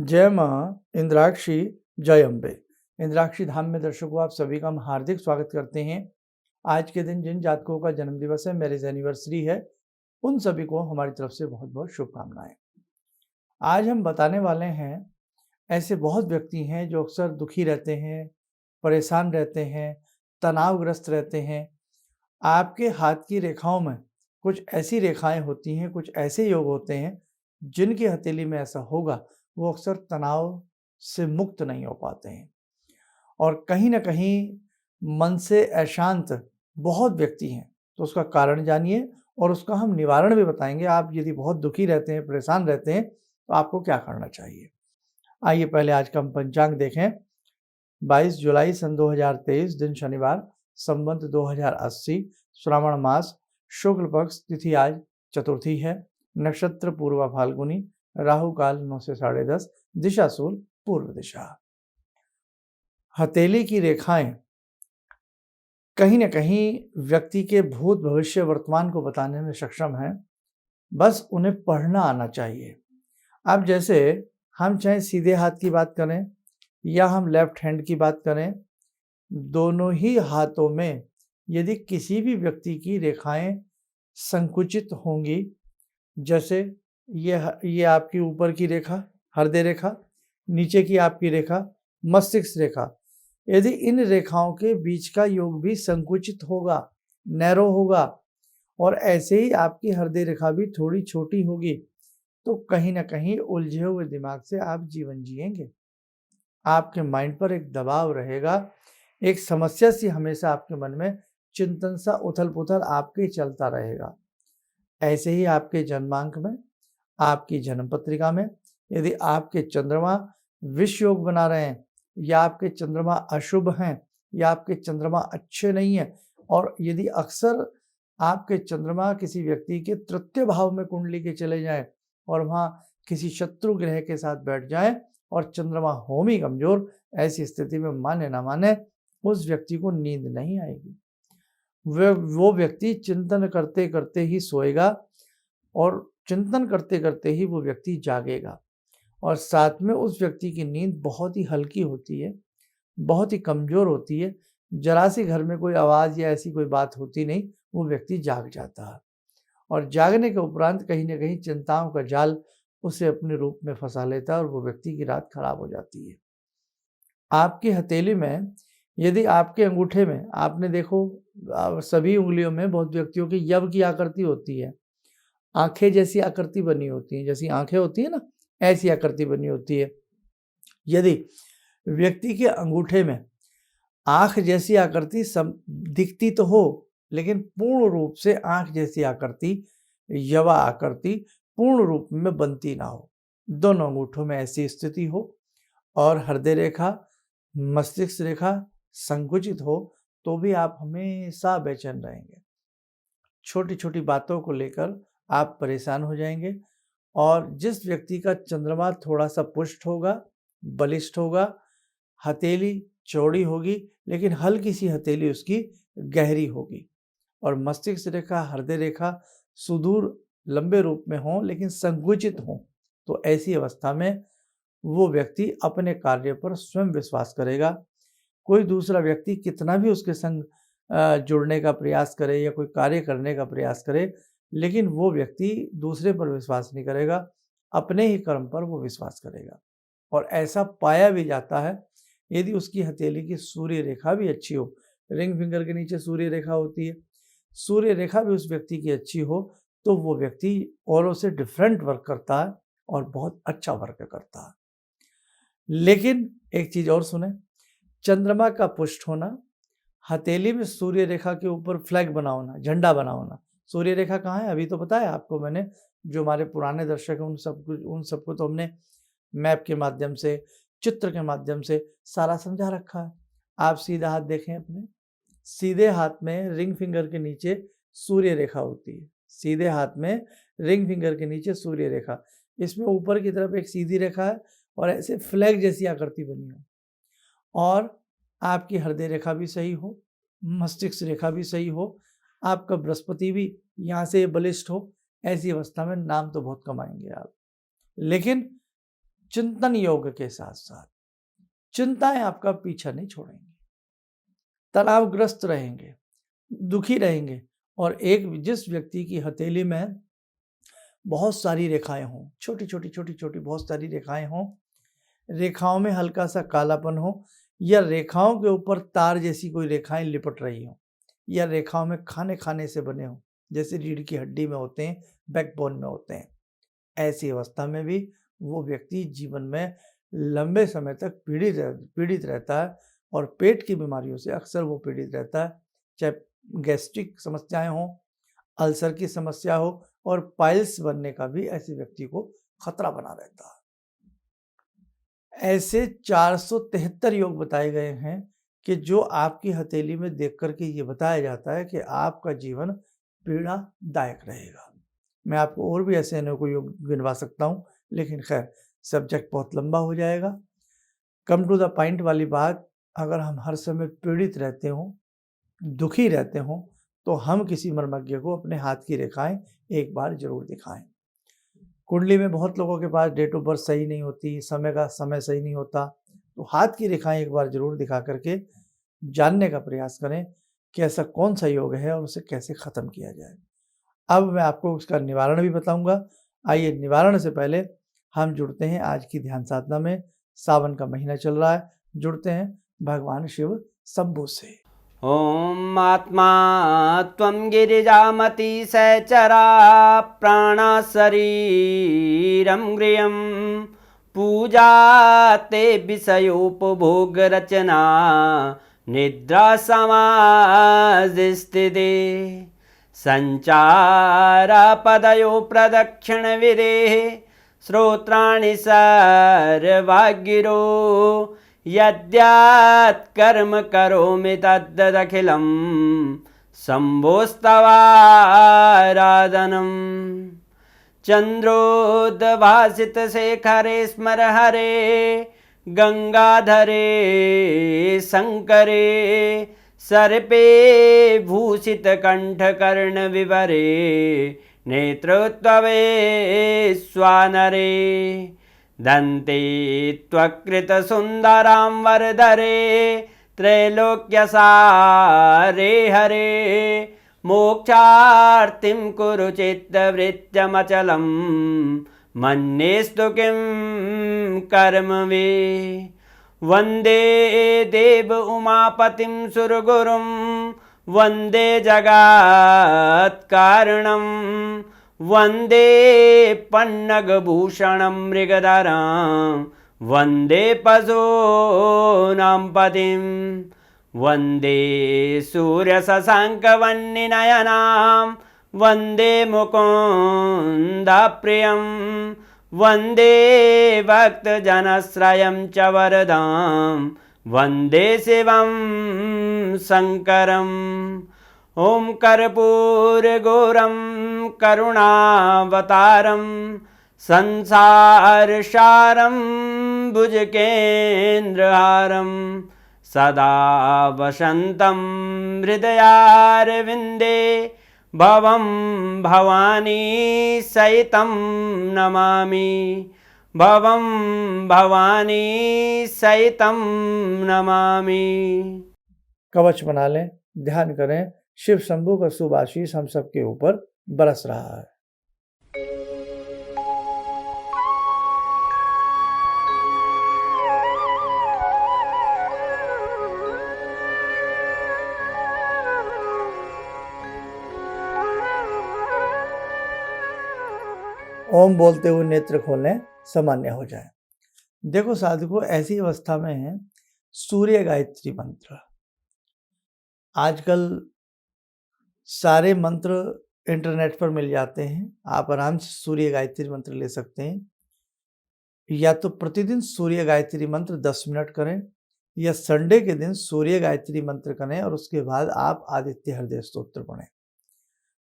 जय माँ इंद्राक्षी, जय अम्बे। इंद्राक्षी धाम में दर्शकों आप सभी का हम हार्दिक स्वागत करते हैं। आज के दिन जिन जातकों का जन्म दिवस है, मैरिज एनिवर्सरी है, उन सभी को हमारी तरफ से बहुत बहुत शुभकामनाएं। आज हम बताने वाले हैं, ऐसे बहुत व्यक्ति हैं जो अक्सर दुखी रहते हैं, परेशान रहते हैं, तनावग्रस्त रहते हैं। आपके हाथ की रेखाओं में कुछ ऐसी रेखाएं होती हैं, कुछ ऐसे योग होते हैं जिनकी हथेली में ऐसा होगा, वो अक्सर तनाव से मुक्त नहीं हो पाते हैं और कहीं ना कहीं मन से अशांत बहुत व्यक्ति हैं। तो उसका कारण जानिए और उसका हम निवारण भी बताएंगे। आप यदि बहुत दुखी रहते हैं, परेशान रहते हैं, तो आपको क्या करना चाहिए। आइए पहले आज का हम पंचांग देखें। 22 जुलाई सन 2023, दिन शनिवार, संवत 2080, श्रावण मास, शुक्ल पक्ष, तिथि आज चतुर्थी है, नक्षत्र पूर्वा फाल्गुनी, राहु काल 9 से 10:30, दिशा सूल पूर्व दिशा। हथेली की रेखाएं कहीं न कहीं व्यक्ति के भूत, भविष्य, वर्तमान को बताने में सक्षम हैं। बस उन्हें पढ़ना आना चाहिए। अब जैसे हम चाहे सीधे हाथ की बात करें या हम लेफ्ट हैंड की बात करें, दोनों ही हाथों में यदि किसी भी व्यक्ति की रेखाएं संकुचित होंगी, जैसे ये आपकी ऊपर की रेखा हृदय रेखा, नीचे की आपकी रेखा मस्तिष्क रेखा, यदि इन रेखाओं के बीच का योग भी संकुचित होगा, नैरो होगा और ऐसे ही आपकी हृदय रेखा भी थोड़ी छोटी होगी, तो कहीं ना कहीं उलझे हुए दिमाग से आप जीवन जिएंगे। आपके माइंड पर एक दबाव रहेगा, एक समस्या सी हमेशा आपके मन में चिंतन सा उथल पुथल आपके चलता रहेगा। ऐसे ही आपके जन्मांक में, आपकी जन्म पत्रिका में यदि आपके चंद्रमा विष योग बना रहे हैं या आपके चंद्रमा अशुभ हैं या आपके चंद्रमा अच्छे नहीं हैं, और यदि अक्सर आपके चंद्रमा किसी व्यक्ति के तृतीय भाव में कुंडली के चले जाएं और वहां किसी शत्रु ग्रह के साथ बैठ जाएं और चंद्रमा होम ही कमजोर, ऐसी स्थिति में माने ना माने उस व्यक्ति को नींद नहीं आएगी। वो व्यक्ति चिंतन करते करते ही सोएगा और चिंतन करते करते ही वो व्यक्ति जागेगा और साथ में उस व्यक्ति की नींद बहुत ही हल्की होती है, बहुत ही कमजोर होती है। जरा सी घर में कोई आवाज़ या ऐसी कोई बात होती नहीं, वो व्यक्ति जाग जाता है और जागने के उपरांत कहीं ना कहीं चिंताओं का जाल उसे अपने रूप में फंसा लेता है और वो व्यक्ति की रात खराब हो जाती है। आपकी हथेली में यदि आपके अंगूठे में आपने देखो, सभी उंगलियों में बहुत व्यक्तियों की यव की आकृति होती है, आंखें जैसी आकृति बनी होती है, जैसी आंखें होती है ना, ऐसी आकृति बनी होती है। यदि व्यक्ति के अंगूठे में आंख जैसी आकृति दिखती तो हो, लेकिन पूर्ण रूप से आंख जैसी आकृति, यवा आकृति पूर्ण रूप में बनती ना हो, दोनों अंगूठों में ऐसी स्थिति हो और हृदय रेखा, मस्तिष्क रेखा संकुचित हो, तो भी आप हमेशा बेचैन रहेंगे। छोटी छोटी बातों को लेकर आप परेशान हो जाएंगे और जिस व्यक्ति का चंद्रमा थोड़ा सा पुष्ट होगा, बलिष्ठ होगा, हथेली चौड़ी होगी लेकिन हल्की सी हथेली उसकी गहरी होगी और मस्तिष्क रेखा, हृदय रेखा सुदूर लंबे रूप में हो लेकिन संकुचित हो, तो ऐसी अवस्था में वो व्यक्ति अपने कार्य पर स्वयं विश्वास करेगा। कोई दूसरा व्यक्ति कितना भी उसके संग जुड़ने का प्रयास करे या कोई कार्य करने का प्रयास करे, लेकिन वो व्यक्ति दूसरे पर विश्वास नहीं करेगा, अपने ही कर्म पर वो विश्वास करेगा। और ऐसा पाया भी जाता है, यदि उसकी हथेली की सूर्य रेखा भी अच्छी हो, रिंग फिंगर के नीचे सूर्य रेखा होती है, सूर्य रेखा भी उस व्यक्ति की अच्छी हो, तो वो व्यक्ति औरों से डिफरेंट वर्क करता है और बहुत अच्छा वर्क करता है। लेकिन एक चीज और सुने, चंद्रमा का पुष्ट होना, हथेली में सूर्य रेखा के ऊपर फ्लैग बना होना, झंडा बना होना। सूर्य रेखा कहाँ है अभी तो बताया आपको मैंने, जो हमारे पुराने दर्शक हैं उन सबको तो हमने मैप के माध्यम से, चित्र के माध्यम से सारा समझा रखा है। आप सीधा हाथ देखें, अपने सीधे हाथ में रिंग फिंगर के नीचे सूर्य रेखा होती है, सीधे हाथ में रिंग फिंगर के नीचे सूर्य रेखा, इसमें ऊपर की तरफ एक सीधी रेखा है और ऐसे फ्लैग जैसी आकृति बनी हो, और आपकी हृदय रेखा भी सही हो, मस्तिष्क रेखा भी सही हो, आपका बृहस्पति भी यहाँ से बलिष्ठ हो, ऐसी अवस्था में नाम तो बहुत कमाएंगे आप, लेकिन चिंतन योग के साथ साथ चिंताएं आपका पीछा नहीं छोड़ेंगी, तनावग्रस्त रहेंगे, दुखी रहेंगे। और एक जिस व्यक्ति की हथेली में बहुत सारी रेखाएं हों, छोटी छोटी बहुत सारी रेखाएं हों, रेखाओं में हल्का सा कालापन हो, या रेखाओं के ऊपर तार जैसी कोई रेखाएं लिपट रही हों, या रेखाओं में खाने खाने से बने हों, जैसे रीढ़ की हड्डी में होते हैं, बैकबोन में होते हैं, ऐसी अवस्था में भी वो व्यक्ति जीवन में लंबे समय तक पीड़ित रहता है। और पेट की बीमारियों से अक्सर वो पीड़ित रहता है, चाहे गैस्ट्रिक समस्याएं हों, अल्सर की समस्या हो, और पाइल्स बनने का भी ऐसे व्यक्ति को खतरा बना रहता है। ऐसे 473 योग बताए गए हैं कि जो आपकी हथेली में देख करके ये बताया जाता है कि आपका जीवन पीड़ादायक रहेगा। मैं आपको और भी ऐसे अनेकों योग गिनवा सकता हूँ, लेकिन खैर सब्जेक्ट बहुत लंबा हो जाएगा। कम टू द पॉइंट वाली बात, अगर हम हर समय पीड़ित रहते हों, दुखी रहते हों, तो हम किसी मर्मज्ञ को अपने हाथ की रेखाएं एक बार जरूर दिखाएं। कुंडली में बहुत लोगों के पास डेट ऑफ बर्थ सही नहीं होती, समय सही नहीं होता, तो हाथ की रेखाएं एक बार जरूर दिखा करके जानने का प्रयास करें कि ऐसा कौन सा योग है और उसे कैसे ख़त्म किया जाए। अब मैं आपको उसका निवारण भी बताऊंगा। आइए निवारण से पहले हम जुड़ते हैं आज की ध्यान साधना में। सावन का महीना चल रहा है, जुड़ते हैं भगवान शिव शंभु से। ॐ आत्मा त्वं गिरिजामति सहचरा प्राणा शरीरं गृहं पूजा ते विषयोपभोगरचना निद्रा समाधिस्थिते सञ्चारपदयो प्रदक्षिणविधेः श्रोत्राणि सर्वागिरो यद्यात्कर्म करोमि तद्दखिलं शम्भोस्तवाराधनम् चन्द्रोद्भासितशेखरे स्मर हरे गंगाधरे शङ्करे सर्पे भूषितकण्ठकर्णविवरे नेत्रोत्तवे स्वानरे दन्ते त्वकृतसुन्दरां वरदरे त्रैलोक्यसारे हरे मोक्षार्तिं कुरु चित्तवृत्त्यमचलं मन्येस्तु किं कर्म वे वन्दे देव उमापतिं सुरगुरुं वन्दे जगत्कारणं वन्दे पन्नगभूषणं मृगधरं वन्दे पशूनां पतिं वन्दे सूर्यशशाङ्कवह्निनयनां वन्दे मुकुन्दप्रियं वन्दे भक्तजनश्रयं च वरदां वन्दे शिवं शङ्करम् ॐ कर्पूरगौरं करुणावतारं संसारसारं भुजगेन्द्रहारं सदा वसन्तं हृदयारविन्दे भवं भवानी सहितं नमामि भवं भवानी सहितं नमामि। कवच बना लें, ध्यान करें, शिव शंभु का शुभ आशीष हम सबके ऊपर बरस रहा है। ओम बोलते हुए नेत्र खोलें, सामान्य हो जाए। देखो साधकों, ऐसी अवस्था में है सूर्य गायत्री मंत्र। आजकल सारे मंत्र इंटरनेट पर मिल जाते हैं, आप आराम से सूर्य गायत्री मंत्र ले सकते हैं। या तो प्रतिदिन सूर्य गायत्री मंत्र 10 मिनट करें, या संडे के दिन सूर्य गायत्री मंत्र करें और उसके बाद आप आदित्य हृदय स्तोत्र पढ़ें।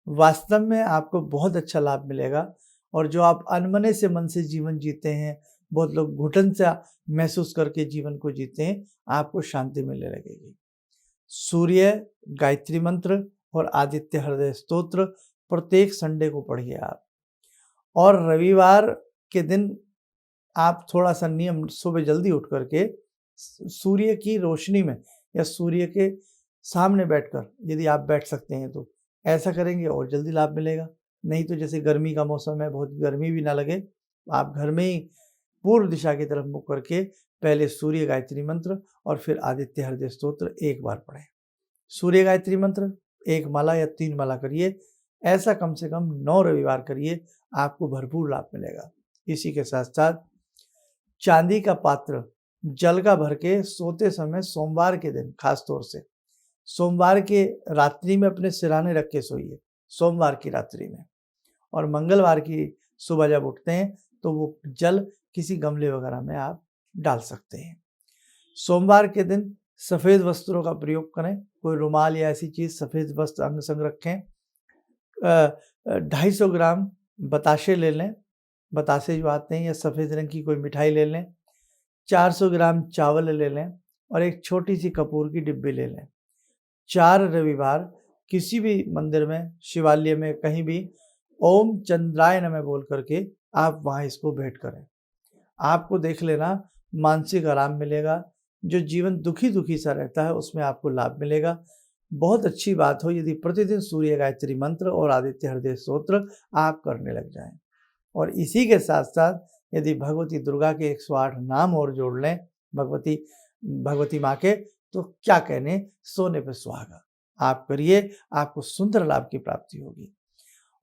वास्तव में आपको बहुत अच्छा लाभ मिलेगा। और जो आप अनमने से मन से जीवन जीते हैं, बहुत लोग घुटन सा महसूस करके जीवन को जीते हैं, आपको शांति मिलने लगेगी। सूर्य गायत्री मंत्र और आदित्य हृदय स्तोत्र प्रत्येक संडे को पढ़िए आप। और रविवार के दिन आप थोड़ा सा नियम सुबह जल्दी उठ करके सूर्य की रोशनी में या सूर्य के सामने बैठकर यदि आप बैठ सकते हैं तो ऐसा करेंगे और जल्दी लाभ मिलेगा। नहीं तो जैसे गर्मी का मौसम है, बहुत गर्मी भी ना लगे, आप घर में ही पूर्व दिशा की तरफ मुख करके पहले सूर्य गायत्री मंत्र और फिर आदित्य हृदय स्तोत्र एक बार पढ़ें। सूर्य गायत्री मंत्र 1 माला या 3 माला करिए, ऐसा कम से कम 9 रविवार करिए, आपको भरपूर लाभ मिलेगा। इसी के साथ साथ चांदी का पात्र जल का भर के सोते समय सोमवार के दिन, खास तौर से सोमवार के रात्रि में अपने सिरहाने रख के सोइए, सोमवार की रात्रि में। और मंगलवार की सुबह जब उठते हैं तो वो जल किसी गमले वगैरह में आप डाल सकते हैं। सोमवार के दिन सफ़ेद वस्त्रों का प्रयोग करें, कोई रुमाल या ऐसी चीज़ सफ़ेद वस्त्र अंग संग रखें। 250 ग्राम बताशे ले लें, बतासे जो आते हैं, या सफ़ेद रंग की कोई मिठाई ले लें। 400 ग्राम चावल ले लें और एक छोटी सी कपूर की डिब्बी ले लें। 4 रविवार किसी भी मंदिर में, शिवालय में, कहीं भी ओम चंद्राय नमः बोल करके आप वहाँ इसको भेंट करें। आपको देख लेना मानसिक आराम मिलेगा, जो जीवन दुखी सा रहता है उसमें आपको लाभ मिलेगा। बहुत अच्छी बात हो यदि प्रतिदिन सूर्य गायत्री मंत्र और आदित्य हृदय स्तोत्र आप करने लग जाएं। और इसी के साथ साथ यदि भगवती दुर्गा के 108 नाम और जोड़ लें भगवती माँ के, तो क्या कहने, सोने पे सुहागा। आप करिए, आपको सुंदर लाभ की प्राप्ति होगी।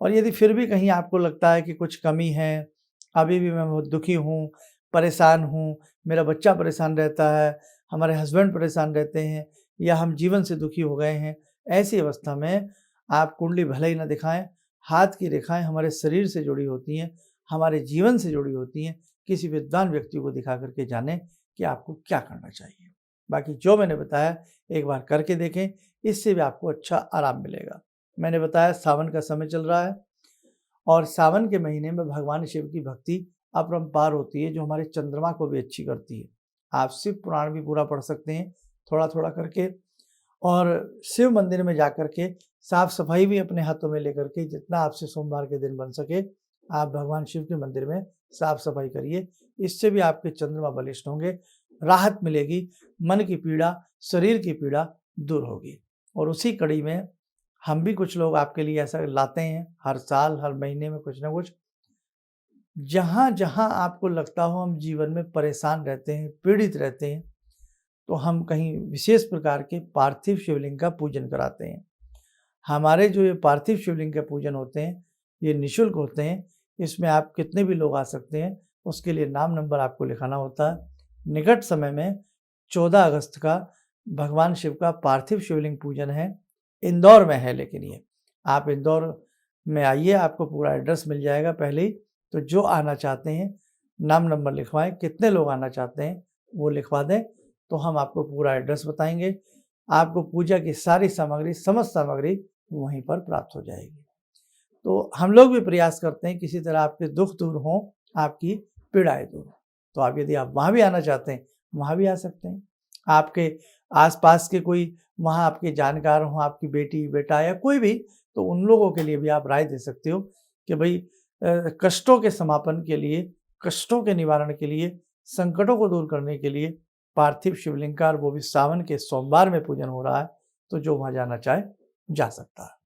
और यदि फिर भी कहीं आपको लगता है कि कुछ कमी है, अभी भी मैं बहुत दुखी हूँ, परेशान हूँ, मेरा बच्चा परेशान रहता है, हमारे हस्बैंड परेशान रहते हैं, या हम जीवन से दुखी हो गए हैं, ऐसी अवस्था में आप कुंडली भले ही ना दिखाएं, हाथ की रेखाएं हमारे शरीर से जुड़ी होती हैं, हमारे जीवन से जुड़ी होती हैं। किसी विद्वान व्यक्ति को दिखा करके जानें कि आपको क्या करना चाहिए। बाकी जो मैंने बताया एक बार करके देखें, इससे भी आपको अच्छा आराम मिलेगा। मैंने बताया सावन का समय चल रहा है और सावन के महीने में भगवान शिव की भक्ति अपरंपार होती है, जो हमारे चंद्रमा को भी अच्छी करती है। आप शिव पुराण भी पूरा पढ़ सकते हैं थोड़ा थोड़ा करके, और शिव मंदिर में जा कर के साफ सफाई भी अपने हाथों में लेकर के, जितना आपसे सोमवार के दिन बन सके आप भगवान शिव के मंदिर में साफ सफाई करिए। इससे भी आपके चंद्रमा बलिष्ठ होंगे, राहत मिलेगी, मन की पीड़ा, शरीर की पीड़ा दूर होगी। और उसी कड़ी में हम भी कुछ लोग आपके लिए ऐसा लाते हैं, हर साल हर महीने में कुछ ना कुछ। जहाँ जहाँ आपको लगता हो हम जीवन में परेशान रहते हैं, पीड़ित रहते हैं, तो हम कहीं विशेष प्रकार के पार्थिव शिवलिंग का पूजन कराते हैं। हमारे जो ये पार्थिव शिवलिंग के पूजन होते हैं ये निःशुल्क होते हैं। इसमें आप कितने भी लोग आ सकते हैं, उसके लिए नाम नंबर आपको लिखाना होता है। निकट समय में 14 अगस्त का भगवान शिव का पार्थिव शिवलिंग पूजन है, इंदौर में है। लेकिन ये आप इंदौर में आइए, आपको पूरा एड्रेस मिल जाएगा पहले ही। तो जो आना चाहते हैं नाम नंबर लिखवाएं, कितने लोग आना चाहते हैं वो लिखवा दें, तो हम आपको पूरा एड्रेस बताएंगे। आपको पूजा की सारी सामग्री, समस्त सामग्री वहीं पर प्राप्त हो जाएगी। तो हम लोग भी प्रयास करते हैं किसी तरह आपके दुख दूर हों, आपकी पीड़ाएं दूर हों। तो आप यदि आप वहाँ भी आना चाहते हैं वहाँ भी आ सकते हैं। आपके आसपास के कोई वहाँ आपके जानकार हों, आपकी बेटी बेटा या कोई भी, तो उन लोगों के लिए भी आप राय दे सकते हो कि भाई कष्टों के समापन के लिए, कष्टों के निवारण के लिए, संकटों को दूर करने के लिए पार्थिव शिवलिंग का, वो भी सावन के सोमवार में पूजन हो रहा है। तो जो वहाँ जाना चाहे जा सकता है।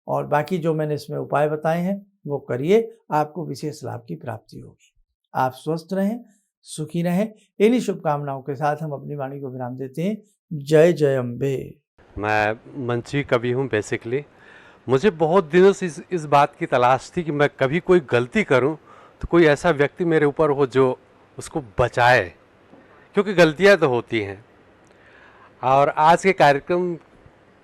और बाकी जो मैंने इसमें उपाय बताए हैं वो करिए, आपको विशेष लाभ की प्राप्ति होगी। आप स्वस्थ रहें, सुखी रहें। इन्हीं शुभकामनाओं के साथ हम अपनी वाणी को विराम देते हैं। जय जय अम्बे। मैं मंची कवि हूँ बेसिकली। मुझे बहुत दिनों से इस बात की तलाश थी कि मैं कभी कोई गलती करूँ तो कोई ऐसा व्यक्ति मेरे ऊपर हो जो उसको बचाए, क्योंकि गलतियाँ तो होती हैं। और आज के कार्यक्रम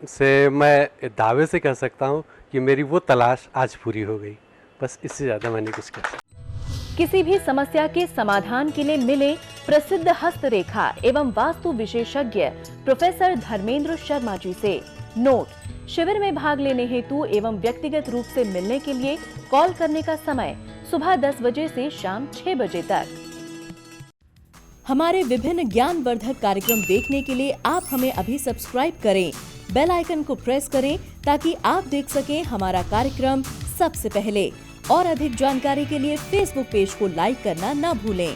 से मैं दावे से कह सकता हूँ कि मेरी वो तलाश आज पूरी हो गई। बस इससे ज़्यादा मैंने कुछ कहा। किसी भी समस्या के समाधान के लिए मिले प्रसिद्ध हस्तरेखा एवं वास्तु विशेषज्ञ प्रोफेसर धर्मेंद्र शर्मा जी से। नोट: शिविर में भाग लेने हेतु एवं व्यक्तिगत रूप से मिलने के लिए कॉल करने का समय सुबह 10 बजे से शाम 6 बजे तक। हमारे विभिन्न ज्ञानवर्धक कार्यक्रम देखने के लिए आप हमें अभी सब्सक्राइब करें, बेल आइकन को प्रेस करें ताकि आप देख सकें हमारा कार्यक्रम सबसे पहले। और अधिक जानकारी के लिए फेसबुक पेज को लाइक करना न भूलें।